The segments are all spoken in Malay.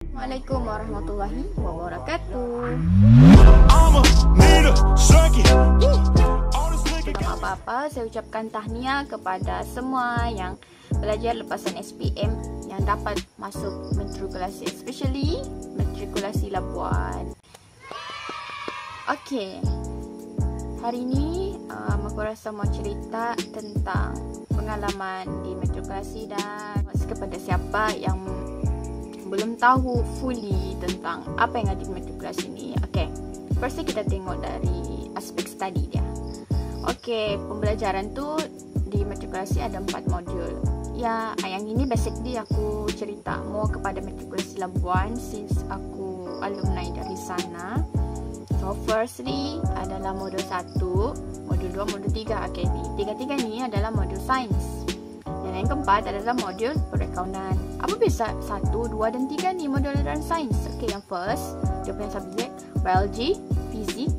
Assalamualaikum warahmatullahi wabarakatuh. Sebelum apa-apa, saya ucapkan tahniah kepada semua yang belajar lepasan SPM yang dapat masuk matrikulasi, especially matrikulasi Labuan. Okey, hari ini aku rasa mau cerita tentang pengalaman di matrikulasi dan kepada siapa yang belum tahu fully tentang apa yang ada di matrikulasi ni. Okay, first kita tengok dari aspek study dia. Okay, pembelajaran tu di matrikulasi ada 4 modul. Ya, yang ini basically aku cerita more kepada matrikulasi Labuan since aku alumni dari sana. So firstly adalah modul 1, modul 2, modul 3. Okay, tiga-tiga ni adalah modul sains. Dan yang keempat adalah modul perakaunan. Apa beza 1, 2 dan 3 ni modul dan sains? Okay, yang first, dia punya subjek biology, fizik,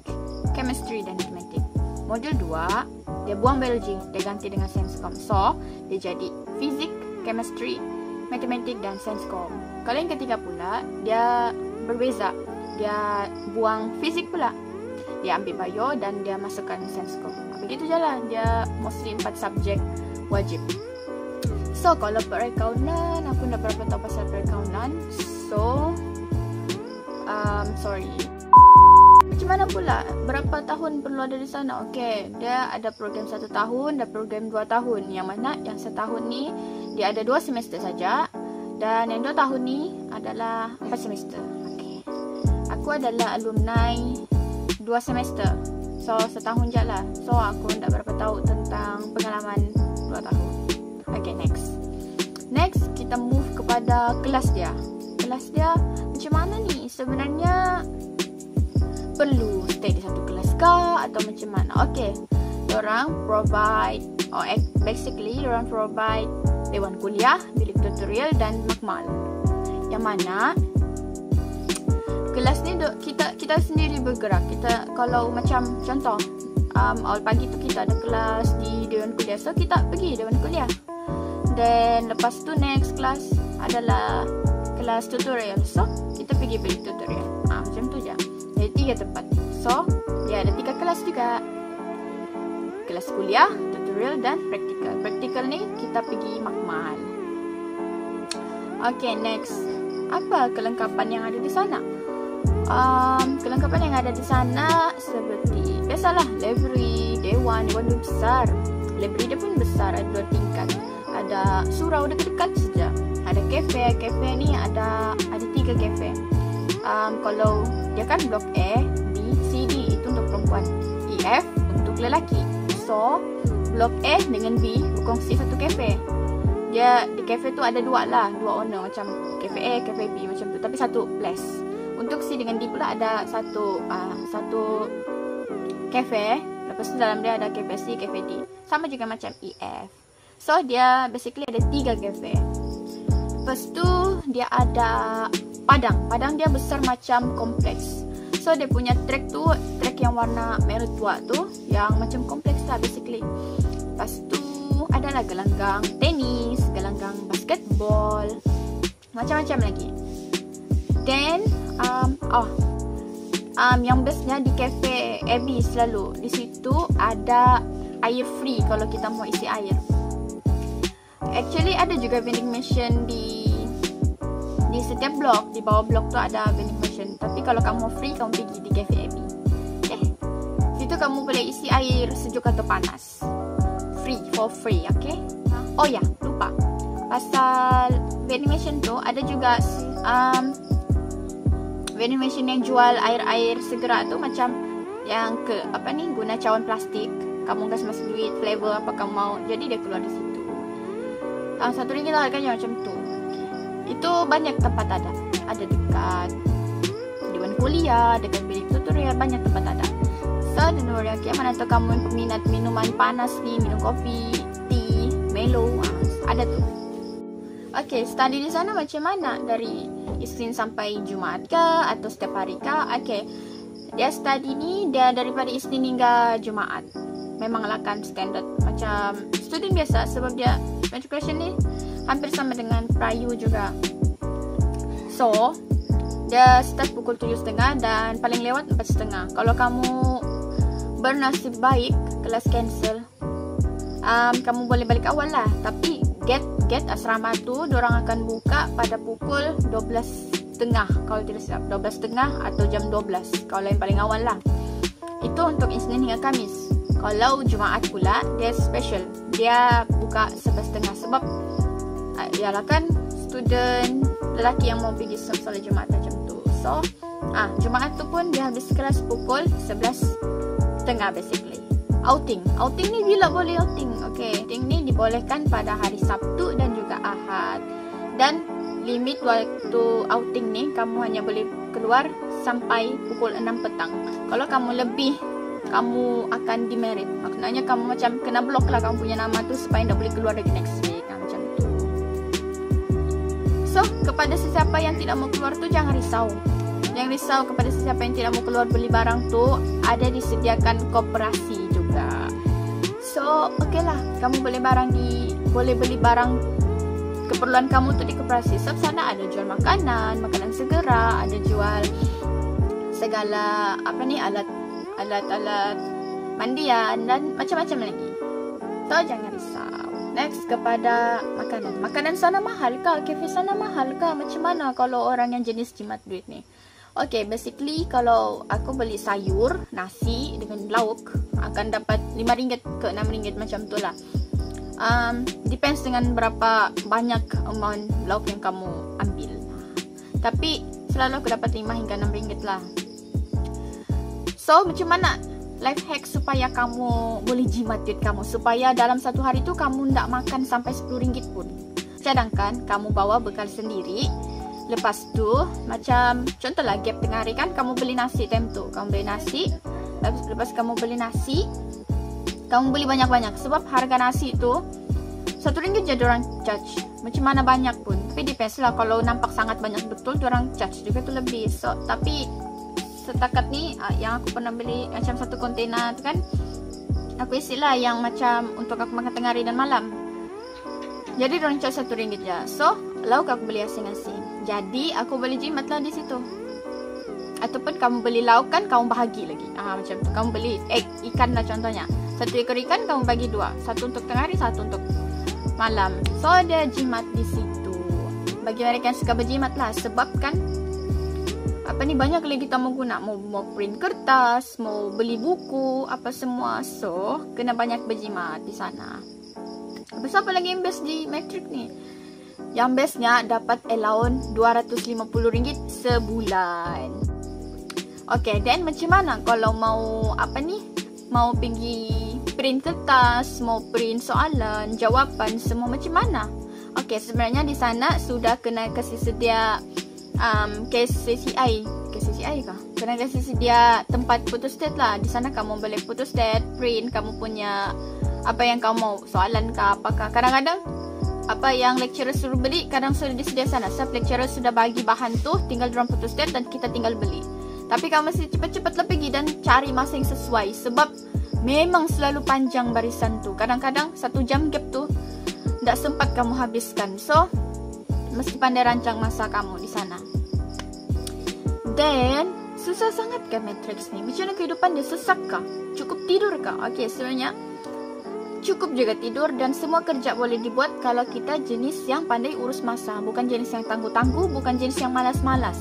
chemistry dan matematik. Modul 2, dia buang biology, dia ganti dengan sainscom. So, dia jadi fizik, chemistry, matematik dan sainscom. Kalau yang ketiga pula, dia berbeza. Dia buang fizik pula. Dia ambil bio dan dia masukkan sainscom. Begitu je lah, dia mostly 4 subjek wajib. So, kalau perakaunan, aku nak berapa tahu pasal perakaunan. So, sorry. Macam mana pula? Berapa tahun perlu ada di sana? Okay, dia ada program 1 tahun dan program 2 tahun. Yang mana yang 1 tahun ni, dia ada 2 semester saja. Dan yang 2 tahun ni adalah 4 semester. Okay. Aku adalah alumni 2 semester. So, 1 tahun je lah. So, aku tak berapa tahu tentang pengalaman 2 tahun. Okay, next. Next, kita move kepada kelas dia. Kelas dia macam mana ni? Sebenarnya perlu stay di satu kelas kah atau macam mana? Okay, diorang provide, basically diorang provide dewan kuliah, bilik tutorial dan makmal. Yang mana kelas ni kita sendiri bergerak. Kita kalau macam contoh awal pagi tu kita ada kelas di dewan kuliah, so kita pergi dewan kuliah. Dan lepas tu next kelas adalah kelas tutorial, so kita pergi bilik tutorial. Macam tu je. Jadi 3 tempat. So dia ada 3 kelas juga. Kelas kuliah, tutorial dan praktikal. Praktikal ni kita pergi makmal. Okay, next. Apa kelengkapan yang ada di sana? Kelengkapan yang ada di sana seperti biasalah, library, dewan tu besar. Library dia pun besar, ada 2 tingkat. Ada surau dekat-dekat saja. Ada kafe ni ada 3 kafe. Kalau dia kan blok A, B, C, D itu untuk perempuan, E, F untuk lelaki. So blok A dengan B berkongsi satu kafe. Dia di kafe tu ada 2 lah, 2 owner, macam kafe A, kafe B macam tu, tapi satu place. Untuk C dengan D pula ada satu kafe. Lepas tu dalam dia ada kafe C, kafe D. Sama juga macam E, F. So dia basically ada 3 kafe. Lepas tu dia ada padang. Padang dia besar macam kompleks. So dia punya track tu, track yang warna merah tua tu, yang macam kompleks lah basically. Lepas tu adalah gelanggang tenis, gelanggang basketball, macam-macam lagi. Then yang bestnya di cafe Abby selalu di situ ada air free kalau kita mau isi air. Actually ada juga vending machine di setiap blok. Di bawah blok tu ada vending machine. Tapi kalau kamu free, kamu pergi di cafe Abby. Okay, situ kamu boleh isi air sejuk atau panas. For free, okay. Oh ya, lupa. Pasal vending machine tu ada juga vending machine yang jual air-air segera tu, macam yang guna cawan plastik. Kamu kasih duit flavor apa kamu mau, jadi dia keluar di situ. RM1 lah harganya macam tu. Itu banyak tempat ada. Ada dekat dewan kuliah, dekat bilik tutorial, banyak tempat ada. So don't worry, okay, mana tahu kamu minat minuman panas ni, minum kopi, tea, Milo, ada tu. Okay, study di sana macam mana? Dari Isnin sampai Jumaat kah atau setiap hari kah? Okay, dia study ni dia daripada Isnin hingga Jumaat. Memanglah kan standard macam student biasa, sebab dia matriculation ni hampir sama dengan Prayu juga. So Dia start pukul 7.30 dan paling lewat 4.30. Kalau kamu bernasib baik kelas cancel, kamu boleh balik awal lah. Tapi get asrama tu diorang akan buka pada pukul 12.30 kalau tidak silap, 12.30 atau jam 12 kalau yang paling awal lah. Itu untuk Isnin hingga Kamis. Kalau Jumaat pula dia special, dia buka 11.30 sebab ialah kan student lelaki yang mau pergi solat Jumaat macam tu. So Jumaat tu pun dia habis kelas pukul 11.30 basically. Outing ni bila boleh outing? Okay, outing ni dibolehkan pada hari Sabtu dan juga Ahad. Dan limit waktu outing ni kamu hanya boleh keluar sampai pukul 6 petang. Kalau kamu lebih, kamu akan demerit. Maknanya kamu macam kena block lah kamu punya nama tu supaya tak boleh keluar lagi next week macam tu. So, kepada sesiapa yang tidak mau keluar tu jangan risau. Jangan risau kepada sesiapa yang tidak mau keluar beli barang tu, ada disediakan koperasi juga. So, okay lah, kamu boleh beli barang keperluan kamu tu di koperasi. Sebab sana ada jual makanan segera, ada jual segala alat mandian dan macam-macam lagi. So jangan risau. Next kepada makanan. Makanan sana mahal kah? Kafe sana mahal kah? Macam mana kalau orang yang jenis jimat duit ni? Okay, basically kalau aku beli sayur, nasi dengan lauk akan dapat RM5 ke RM6 macam tu lah. Depends dengan berapa banyak amount lauk yang kamu ambil. Tapi selalu aku dapat RM5 hingga RM6 lah. So, macam mana life hack supaya kamu boleh jimat duit kamu? Supaya dalam satu hari tu kamu tak makan sampai RM10 pun. Cadangkan kamu bawa bekal sendiri. Lepas tu, macam contohlah gap tengah hari kan, kamu beli nasi time tu. Kamu beli nasi. Lepas kamu beli nasi, kamu beli banyak-banyak. Sebab harga nasi tu RM1 je diorang charge. Macam mana banyak pun. Tapi depends lah, kalau nampak sangat banyak betul, diorang charge juga tu lebih. So, tapi setakat ni yang aku pernah beli macam satu kontainer tu kan, aku isi lah yang macam untuk aku makan tengah hari dan malam. Jadi diorang charge RM1 je. So, lauk aku beli asing-asing. Jadi aku boleh jimat lah di situ. Ataupun kamu beli lauk kan, kamu bahagi lagi. Macam tu. Kamu beli ikan lah contohnya. Satu ekor ikan kamu bagi 2. Satu untuk tengah hari, satu untuk malam. So ada jimat di situ. Bagi mereka yang suka berjimat lah. Sebab kan banyak lagi kita mau guna. Mau print kertas, mau beli buku, apa semua. So kena banyak berjimat di sana. Habis apa lagi yang best di Matric ni? Yang bestnya dapat allowance RM250 sebulan. Okay, then macam mana kalau mau mau pergi print kertas, mau print soalan, jawapan, semua macam mana? Okay, sebenarnya di sana sudah kena kasih sedia KCCI kah? Kena kasih sedia tempat photostat lah. Di sana kamu boleh photostat, print kamu punya apa yang kamu mau, soalan kah, apakah. Kadang-kadang apa yang lecturer suruh beli kadang sudah disedia sana. Sebab lecturer sudah bagi bahan tu, tinggal diorang photostat dan kita tinggal beli. Tapi kamu mesti cepat-cepatlah pergi dan cari masa yang sesuai. Sebab memang selalu panjang barisan tu. Kadang-kadang 1 jam gap tu tak sempat kamu habiskan. So, mesti pandai rancang masa kamu di sana. Then, susah sangat kan Matrix ni? Macam mana kehidupan dia? Sesak kah? Cukup tidur kah? Okay, sebenarnya cukup juga tidur dan semua kerja boleh dibuat kalau kita jenis yang pandai urus masa. Bukan jenis yang tangguh-tangguh, bukan jenis yang malas-malas.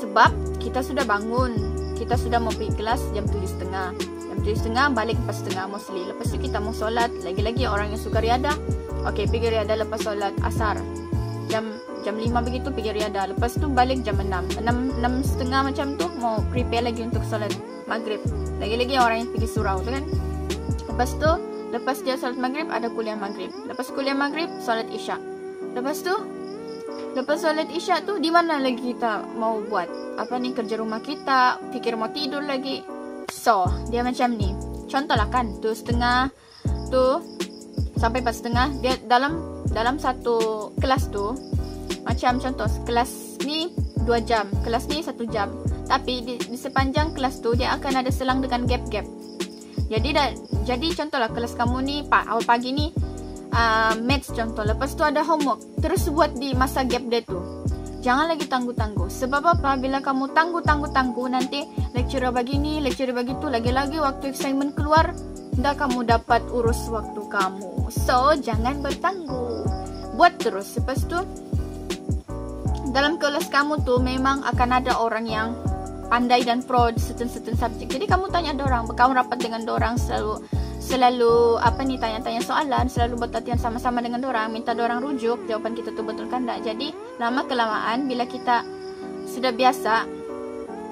Sebab kita sudah bangun, kita sudah mau pergi kelas jam 7.30. Jam 7.30 balik 4.30 mostly. Lepas tu kita mau solat. Lagi-lagi orang yang suka riadah, okay, pergi riadah lepas solat asar. Jam 5 begitu pergi riadah. Lepas tu balik jam 6. 6.30 macam tu mau prepare lagi untuk solat maghrib. Lagi-lagi orang yang pergi surau tu kan. Lepas tu, lepas dia solat maghrib, ada kuliah maghrib. Lepas kuliah maghrib, solat isyak. Lepas tu, lepas solat isyak tu, di mana lagi kita mau buat? Kerja rumah kita, fikir mau tidur lagi. So, dia macam ni. Contohlah kan, 7.30 tu sampai 4.30, dia dalam satu kelas tu, macam contoh, kelas ni 2 jam, kelas ni 1 jam. Tapi di sepanjang kelas tu, dia akan ada selang dengan gap-gap. Jadi contohlah kelas kamu ni awal pagi ni maths contoh, lepas tu ada homework, terus buat di masa gap dia tu. jangan lagi tangguh-tangguh. Sebab apa? Bila kamu tangguh, nanti lecturer begini, lecturer begitu, lagi-lagi waktu assignment keluar, dah kamu dapat urus waktu kamu. So, jangan bertangguh. Buat terus. Lepas tu, dalam kelas kamu tu memang akan ada orang yang pandai dan pro di certain subjek. Jadi kamu tanya dorang, kamu rapat dengan dorang, selalu tanya-tanya soalan, selalu buat latihan sama-sama dengan dorang, minta dorang rujuk jawapan kita tu betul kan tak. Jadi lama kelamaan bila kita sudah biasa,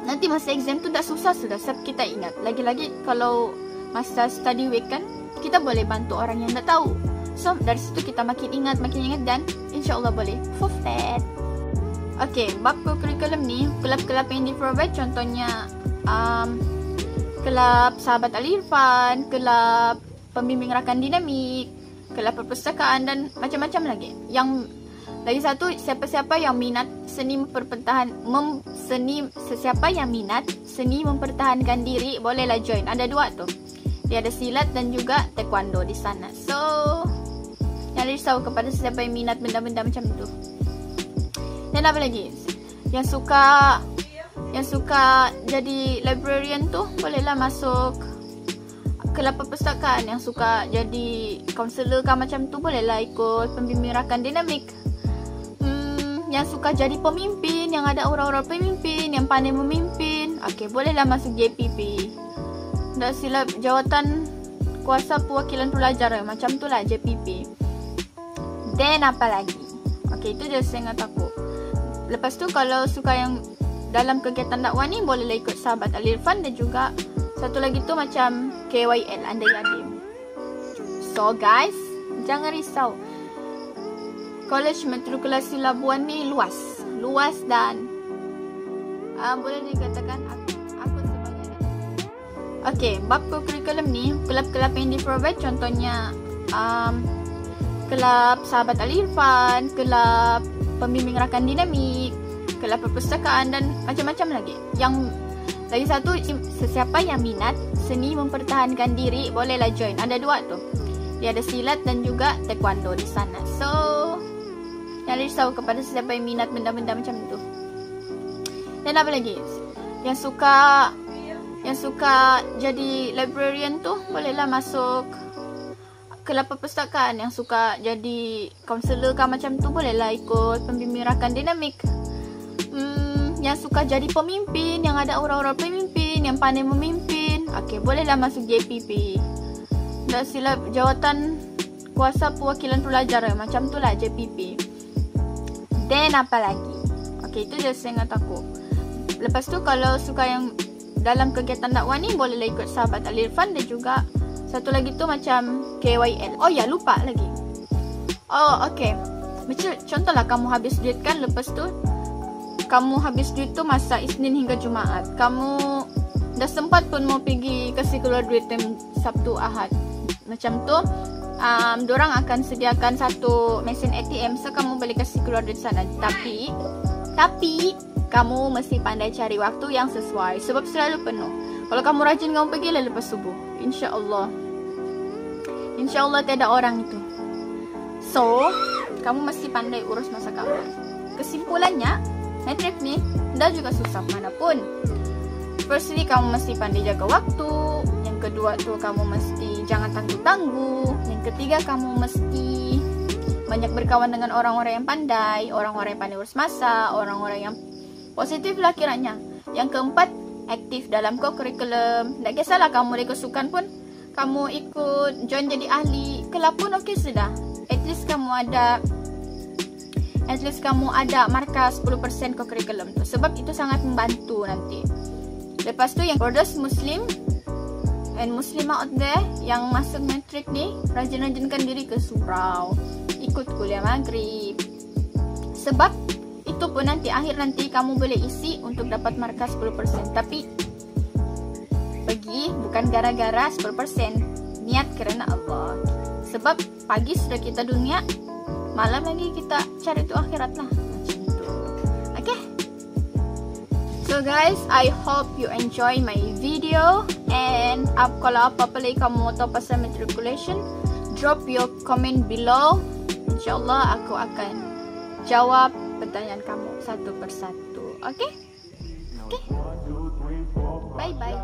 nanti masa exam tu tak susah sudah, sebab kita ingat. Lagi-lagi kalau masa study week kan, kita boleh bantu orang yang tak tahu. So dari situ kita makin ingat dan insya-Allah boleh perfect. Okay, bab kurikulum ni, kelab-kelab yang di-provide contohnya kelab Sahabat Al-Irfan, kelab Pembimbing Rakan Dinamik, kelab perpustakaan dan macam-macam lagi. Yang lagi satu, siapa-siapa yang minat seni mempertahankan diri, bolehlah join. Ada dua tu. Dia ada silat dan juga taekwondo di sana. So, jangan risau kepada siapa yang minat benda-benda macam itu. Dan apa lagi? Yang suka jadi librarian tu bolehlah masuk kelab perpustakaan. Yang suka jadi kaunselor kah macam tu bolehlah ikut Pembimbing Rakan Dinamik. Yang suka jadi pemimpin, yang ada aura-aura pemimpin, yang pandai memimpin, okey, bolehlah masuk JPP. Tak silap, Jawatan Kuasa Perwakilan Pelajar macam tu lah JPP. Dan apa lagi? Okey, itu je saya ingat aku. Lepas tu kalau suka yang dalam kegiatan dakwah ni, bolehlah ikut Sahabat Al-Irfan dan juga satu lagi tu macam KYL, Andai Yatim. So guys, jangan risau. College Matrikulasi Labuan ni luas dan boleh dikatakan aku sebagai. Okay, bab kurikulum ni, kelab-kelab yang di-provide contohnya kelab Sahabat Al-Irfan, kelab Pembimbing Rakan Dinamik, kelab perpustakaan dan macam-macam lagi. Yang lagi satu, sesiapa yang minat seni mempertahankan diri, bolehlah join. Ada dua tu. Dia ada silat dan juga taekwondo di sana. So, jangan risau kepada sesiapa yang minat benda-benda macam itu. Dan apa lagi? Yang suka jadi librarian tu, bolehlah masuk kelab perpustakaan. Yang suka jadi kaunselor kah macam tu, bolehlah ikut Pembimbing Rakan Dinamik. Yang suka jadi pemimpin, yang ada aura-aura pemimpin, yang pandai memimpin, okey, bolehlah masuk JPP. Tak silap, Jawatan Kuasa Perwakilan Pelajar macam tu lah JPP. Dan apa lagi? Okey, itu je saya ingat aku. Lepas tu kalau suka yang dalam kegiatan dakwah ni, bolehlah ikut Sahabat Al-Irfan dan juga satu lagi tu macam KYL. Oh ya, lupa lagi. Oh, okey. Macam contohlah kamu habis duit kan, lepas tu kamu habis duit tu masa Isnin hingga Jumaat. Kamu dah sempat pun mau pergi kasih keluar duit Sabtu Ahad. Macam tu, dorang akan sediakan satu mesin ATM, so kamu boleh kasih keluar duit sana. Tapi kamu mesti pandai cari waktu yang sesuai sebab selalu penuh. Kalau kamu rajin, kamu pergilah lepas subuh. InsyaAllah tiada orang itu. So, kamu mesti pandai urus masa kamu. Kesimpulannya, matrik ni dah juga susah manapun. Firstly, kamu mesti pandai jaga waktu. Yang kedua tu, kamu mesti jangan tangguh-tangguh. Yang ketiga, kamu mesti banyak berkawan dengan orang-orang yang pandai, orang-orang yang pandai urus masa, orang-orang yang positif lah kiranya. Yang keempat, aktif dalam kurikulum. Tak kisahlah kamu dari kesukan pun, kamu ikut join jadi ahli kelab pun okey sudah. At least kamu ada markah 10% kurikulum tu. Sebab itu sangat membantu nanti. Lepas tu yang brothers Muslim and Muslimah out there yang masuk matrik ni, rajin-rajinkan diri ke surau, ikut kuliah maghrib. Sebab itu pun akhir nanti kamu boleh isi untuk dapat markah 10%. Tapi pergi bukan gara-gara 10%, niat kerana Allah. Sebab pagi sudah kita dunia, malam lagi kita cari tu akhirat lah. Macam tu. Okay. So guys, I hope you enjoy my video. And kalau apa-apa lagi kamu mau tahu pasal matriculation, drop your comment below. InsyaAllah aku akan jawab pertanyaan kamu satu persatu. Oke? Bye bye.